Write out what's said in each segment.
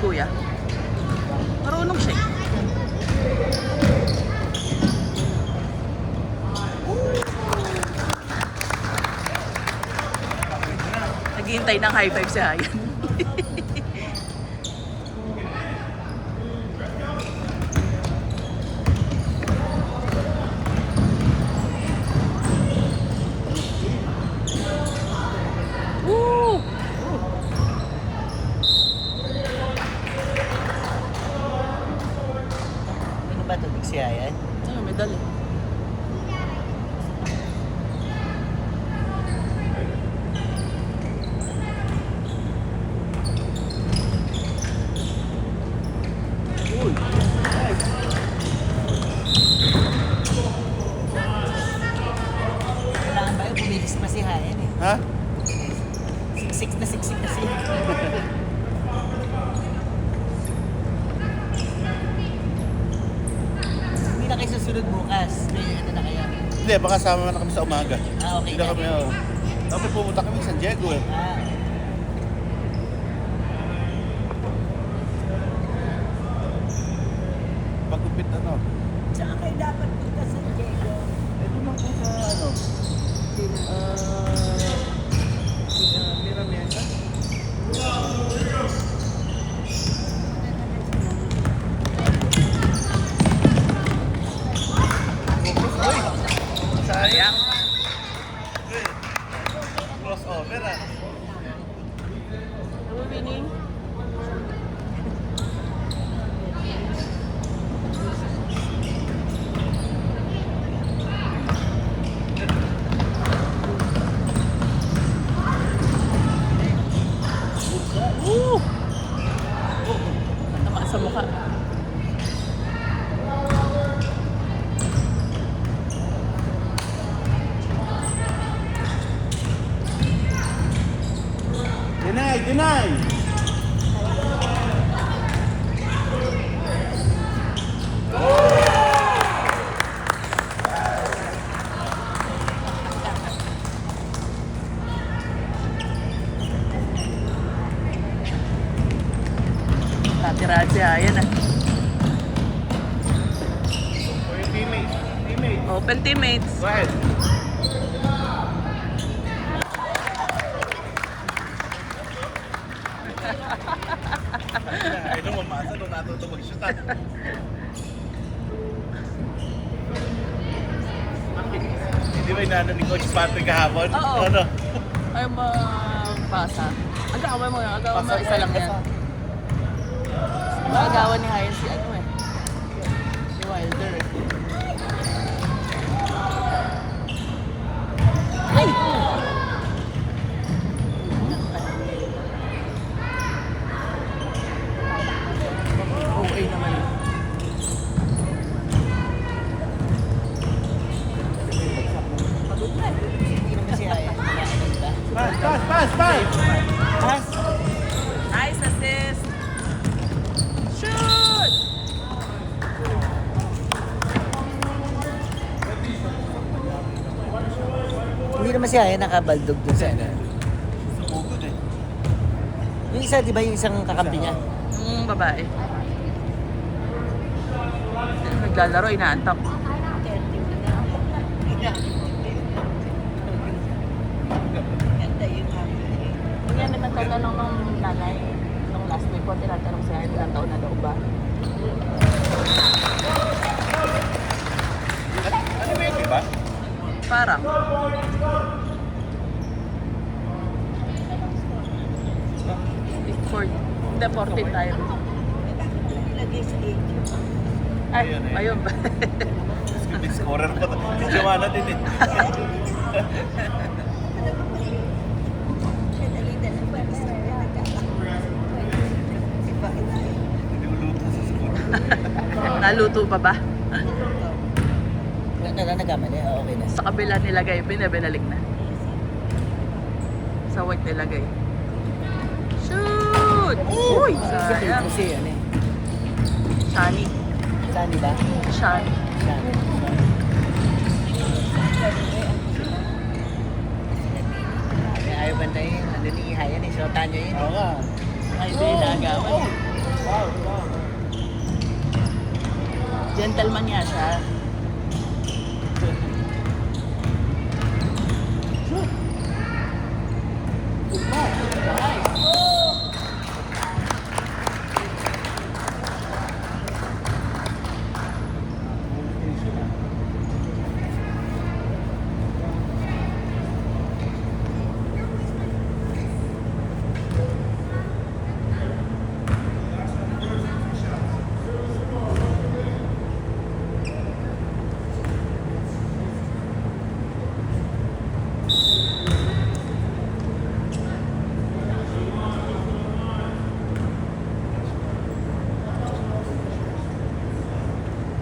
kuya. Marunong siya. Naghihintay ng high five si Hayan. Woo! Ano ba ito? Si Hayan? Ano, medal eh. Kailangan ba yun? Bumilis pa si Hayan eh. Ha? Siksik na siya. Hindi na kayo susunod bukas. May ano na kayo. Hindi, baka sama na kami sa umaga. Ah, okay. Hindi na kami, Tapos pumunta kami sa San Diego eh. Ah, Pagkupit ano. saan kayo dapat punta sa Diego? Eh, doon lang po sa ano. Miramesa. Uy! Sayang. Crossover ah. Are we winning? Woo! Tama sa mukha. Deny! Natirahan si Hayan ah. For your teammates. Open teammates. Go ahead. Ay, nung mamasa nung natuto mag-shoot ah. Hindi ba inaano ni Coach Patrick kahapon? Oo. Ano? Ay, pasa. Ang gawin mo yan. Ang gawin mo, Pasa isa lang mo, yan. pasa. Magagawa ni Hayan si ano eh. Si Wilder eh. Ay! Okay naman eh. Hindi naman si Hayan. Wala ka ba? Pass! Nice assist! Shoot! Hindi naman si Hayan nakabaldog dun sa ano. Sumugod eh. Yung isa, di ba yung isang kakampi niya? Yung babae. Naglalaro, inaantak. Yan naman tatanong ng nanay. Nung last week ko, tinatanong siya, ilang taon na daw ba? Ano ba yun, diba? Parang. Hindi, 14 tayo. Ilagay sa 8. Ay, Ayun eh. ayun ba? Big scorer pa to. Si Joanna din eh. Niluluto sa score. Naluto pa ba? Nagkamali? Okay na. Sa kabila nilagay, binalik na. Sa white nilagay. Shoot! Uy! Sayang. Kasi ano eh. Shani. Saan ba? Shani. Saan? Ayaw ba na yun? Ano ni Hayan eh? Shota nyo yun. Oo nga. Ay, hindi. Nagawan. Gentleman niya siya. Nice.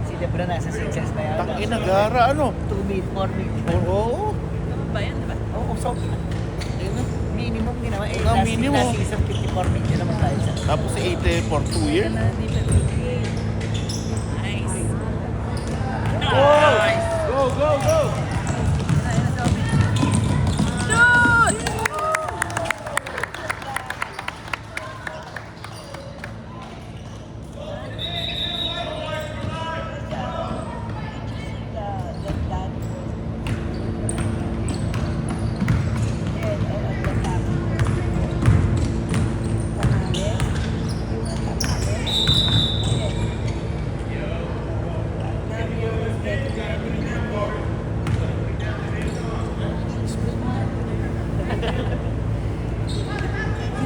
Si Lebron nasa Sixers na yan. Tangina, gara, ano? 2 mid, 4 mid. Oo. Ano ba yan, diba? Oo, so, minimum ginawa. Eh, Ah, minimum. last season, 54 mid yun naman tayo sa. Tapos si 80 for 2 years. Nice. Wow! Nice. Go, go, go! Shoot!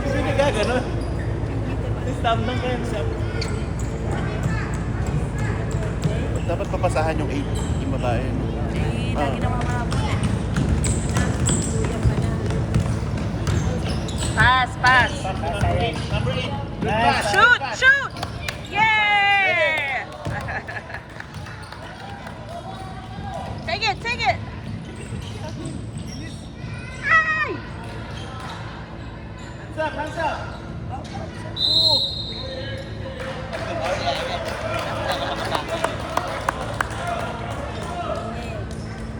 Hindi nagaganon. Stop lang kayo sa... Dapat papasahan yung 8, yung babae. No? Eh, lagi na mamabot eh. Pass, pass. Number 8. Nice. Shoot, shoot! Yeah! Take it, take it! Ay! Hands up, hands up!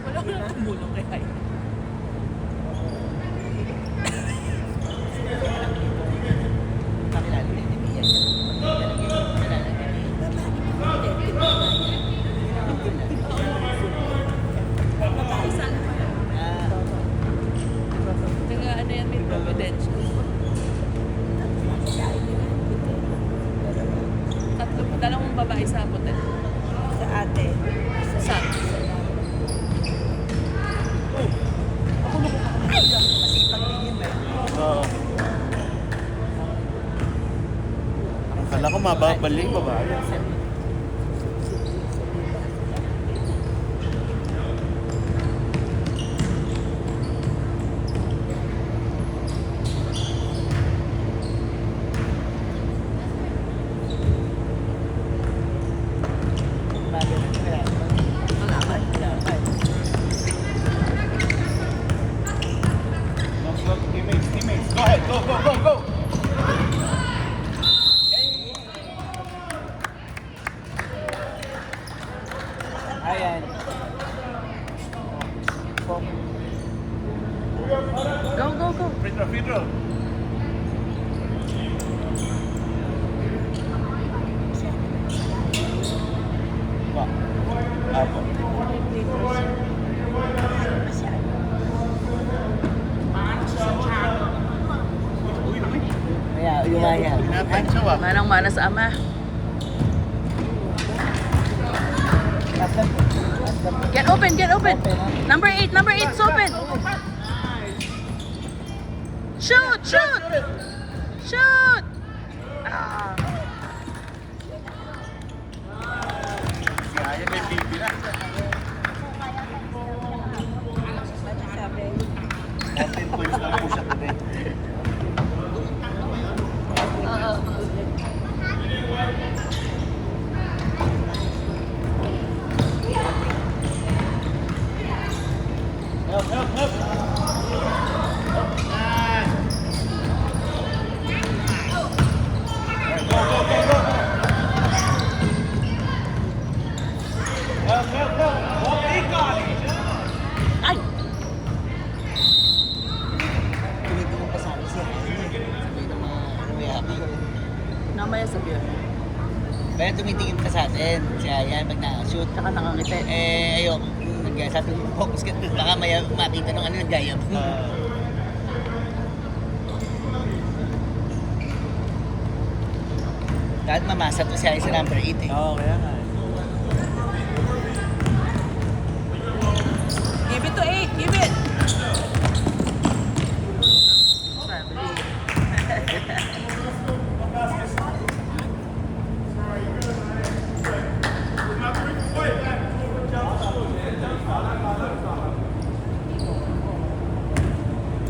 Wala ko lang tumulong kay Hay. Kakilala ni Mia. Taga ano yan, may confidential. Dalawang babae sa hotel. Sa ate. Sa? Masipag din yun ba? Oo. Akala ko mababalik babae. Malaman. Teammates, teammates. Go ahead, go, go, go, go! Ayan. Go, go, go. Free throw, free throw. Apo. Kaya, yung kaya. Pinatansya wa. Manang-mana sa ama. Get open, get open. Number 8, it's open. Shoot, shoot. Shoot. Ah. Kaya may baby na. 14 points lang po siya today. Help, help, help! Nice! Go, go, go, go! Help, help, help! Walk in, God! Ay. Pilitin mo pa sana siya. Sabi ng mga ano yata. Namaya sabihin. Kaya tumitingin ka sa atin. Siya yan, pag na-shoot. Tsaka nakangiti. Ayoko. Sabi ko, focus ka. Baka may makita nung ano, nag-gaya mo. Dahil mamasa to siya sa number 8 eh. Oo, kaya nga. Give it to 8. Give it.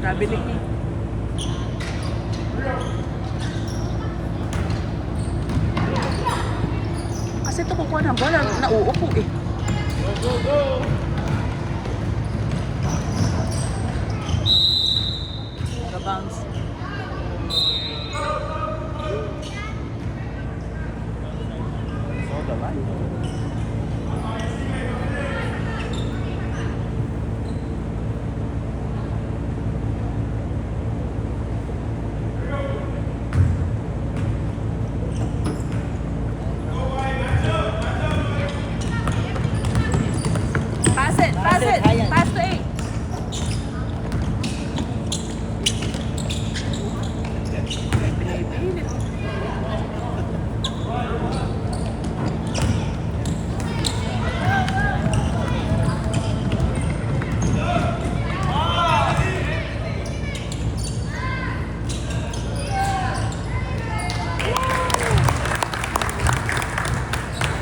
Kabilik niya. Kasi ito kukuha ng bola, nauupo eh. Nag-bounce. So, dapat. Pass it, pass it. Ayan. Pass to 8.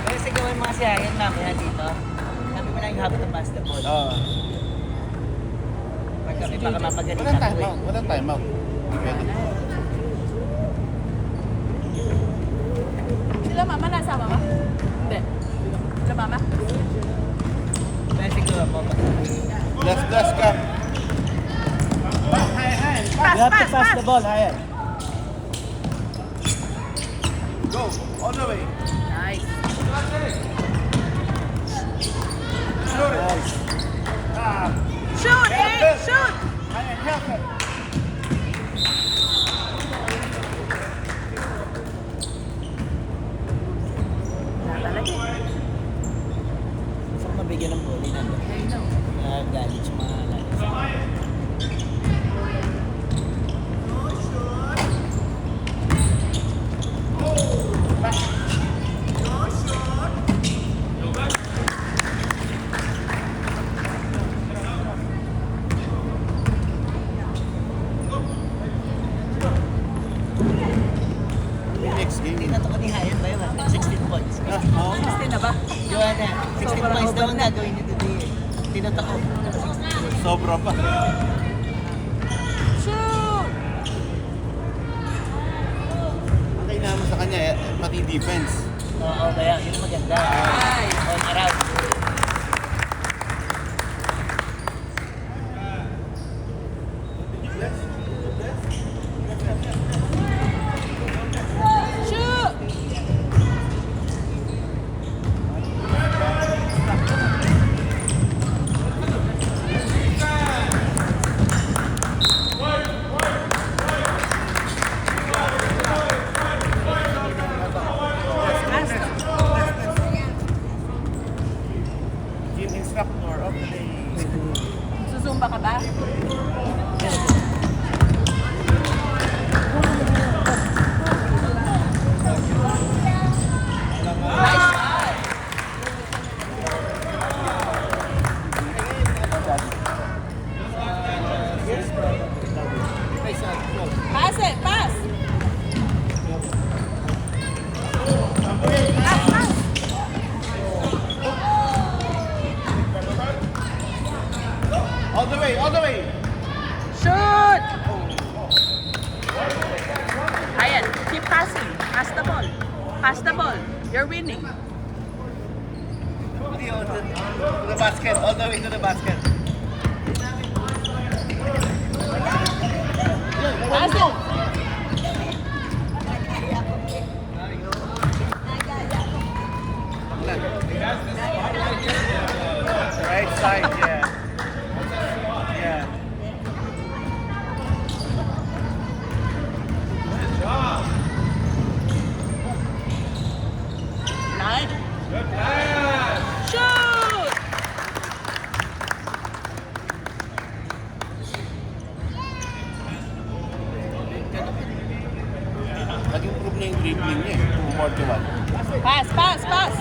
Kaya sa gawin mga siyayan mamaya dito. Sabi mo na yung habit ng basketball. Oo. Pag kami baka mapagalitan Walang ko time eh. out. Walang time out. Pwede. Sila mama, nasama ba? Hindi. Sila mama? Kaya siguro po. Last ka. Pass, pass, pass. ball, Hayan. Go, all the way. Nice. Shoot, 8, shoot. Hayan, help it. Natalagay. Gusto ko mabigyan ng bully na doon. I know. Galit sa mga lalas. Next game. Tinato ko ni Hayan ba yun? 16 points. Oo. 16 na ba? Yun na. 16 Sobrang points daw over ang na. gagawin niyo today. Tinato ko. Sobra pa. Shoot. Ang kailangan sa kanya, pati defense. Oo, kaya yun ang maganda. Nice. On around. Shoot. Team instructor of the day. Susumba ka ba? Pass it, pass. Pass, pass. All the way, all the way. Shoot. Ayan, keep passing. Pass the ball. Pass the ball. You're winning. To the basket, all the way to the basket. Pass it. Right side, yeah. Yeah. dribbling niya eh. 41. Pass, pass, pass!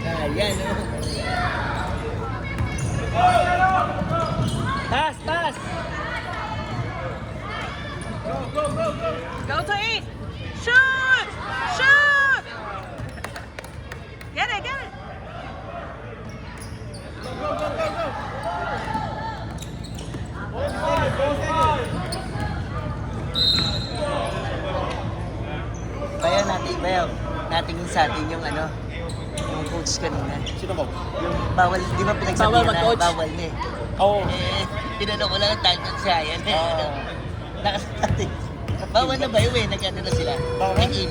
Ayan, oh. Pass, pass! Go to it! Shoot! Shoot! Get it, get it! Bayaw natin, bayaw. Natingin sa atin yung ano, yung coach kanina. Sino mo? Yung bawal, di ba pinagsabihan Bawal na mag-coach? bawal na eh. Oo. Eh, tinanong ko lang ang tanong siya. Yan eh, ano. Nakasabi. Bawal na ba yun eh? Nag-ano na sila? Bawal? Nag-email